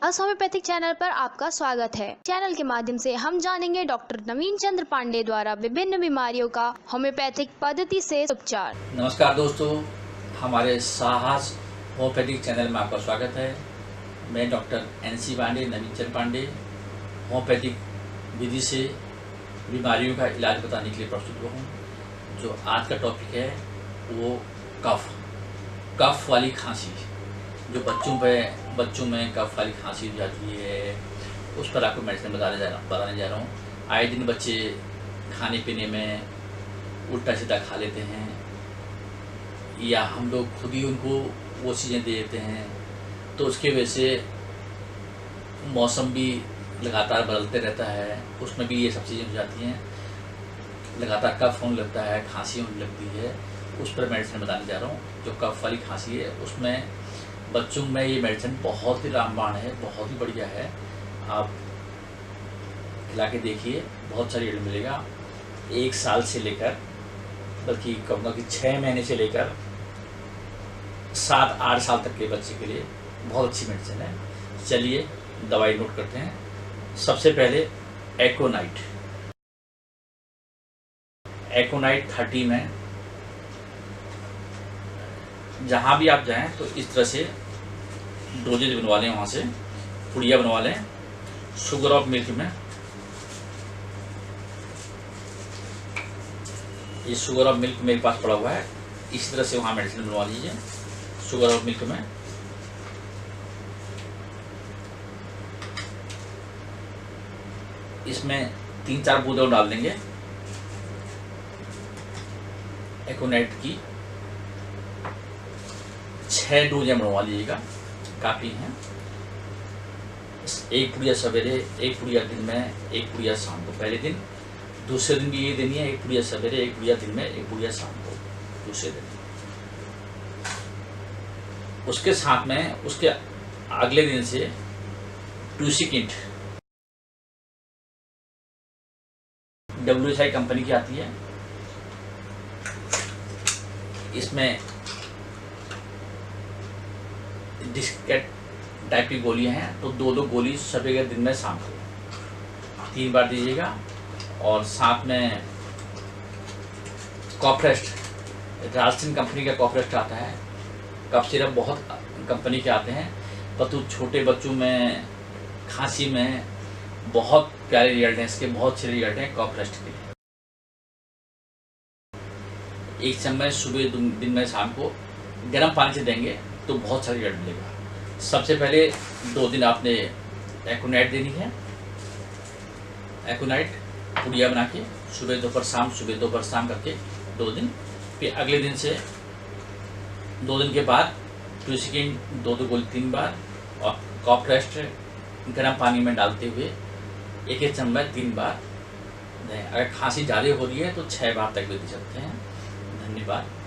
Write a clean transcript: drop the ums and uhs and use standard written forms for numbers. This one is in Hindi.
अस होम्योपैथिक चैनल पर आपका स्वागत है। चैनल के माध्यम से हम जानेंगे डॉक्टर नवीन चंद्र पांडे द्वारा विभिन्न बीमारियों का होम्योपैथिक पद्धति से उपचार। नमस्कार दोस्तों, हमारे साहस होम्योपैथिक चैनल में आपका स्वागत है। मैं डॉक्टर NC पांडे, नवीन चंद्र पांडे, होम्योपैथिक विधि से बीमारियों का इलाज बताने के लिए प्रस्तुत हुआ हूँ। जो आज का टॉपिक है वो कफ वाली खांसी। जो बच्चों में कफ वाली खांसी हो जाती है, उस पर आपको मेडिसिन बताने जा रहा हूँ। आए दिन बच्चे खाने पीने में उल्टा सीधा खा लेते हैं, या हम लोग खुद ही उनको वो चीज़ें दे देते हैं, तो उसकी वजह से मौसम भी लगातार बदलते रहता है, उसमें भी ये सब चीज़ें हो जाती हैं। लगातार कफ होने लगता है, खांसी होने लगती है, उस पर मेडिसिन बताने जा रहा हूँ। जो कफ वाली खांसी है उसमें बच्चों में ये मेडिसिन बहुत ही रामबाण है, बहुत ही बढ़िया है। आप खिला के देखिए, बहुत सारी रिजल्ट मिलेगा। 1 साल से लेकर, बल्कि कहूँगा कि 6 महीने से लेकर 7-8 साल तक के बच्चे के लिए बहुत अच्छी मेडिसिन है। चलिए दवाई नोट करते हैं। सबसे पहले एकोनाइट 30 में जहाँ भी आप जाएं तो इस तरह से डोजेज बनवा लें, वहाँ से पुड़िया बनवा लें। शुगर ऑफ मिल्क में, ये शुगर ऑफ मिल्क मेरे पास पड़ा हुआ है, इसी तरह से वहाँ मेडिसिन बनवा लीजिए। शुगर ऑफ मिल्क में इसमें 3-4 बूंदें डाल देंगे एकोनाइट की। 6 डोजें बनवा लीजिएगा, काफ़ी हैं। 1 पुड़िया सवेरे, 1 पुड़िया दिन में, 1 पुड़िया शाम को पहले दिन। दूसरे दिन भी ये देनी है, 1 पुड़िया सवेरे, 1 पुड़िया दिन में, 1 पुड़िया शाम को दूसरे दिन। उसके साथ में उसके अगले दिन से टूसिकिंट WHI कंपनी की आती है। इसमें डिस्केट टाइप की गोलियां हैं, तो 2-2 गोली सुबह दिन में, शाम को 3 बार दीजिएगा। और साथ में कॉपरेस्ट, राजसिन कंपनी का कॉपरेस्ट आता है। कफ सिरप बहुत कंपनी के आते हैं, परंतु छोटे बच्चों में खांसी में बहुत प्यारे रिजल्ट हैं इसके, बहुत अच्छे रिजल्ट हैं कॉपरेस्ट के। 1 चम्मच सुबह, दिन में, शाम को गर्म पानी से देंगे तो बहुत सारा रिजल्ट मिलेगा। सबसे पहले 2 दिन आपने एकोनाइट देनी है। एकोनाइट पुड़िया बना के सुबह दोपहर शाम, सुबह दोपहर शाम करके 2 दिन। फिर अगले दिन से 2 दिन के बाद टूसिकिन 2-2 गोली 3 बार, और कॉपरेस्ट गर्म पानी में डालते हुए 1-1 चम्मच 3 बार दें। अगर खांसी ज़्यादा हो रही है तो 6 बार तक भी दे सकते हैं। धन्यवाद।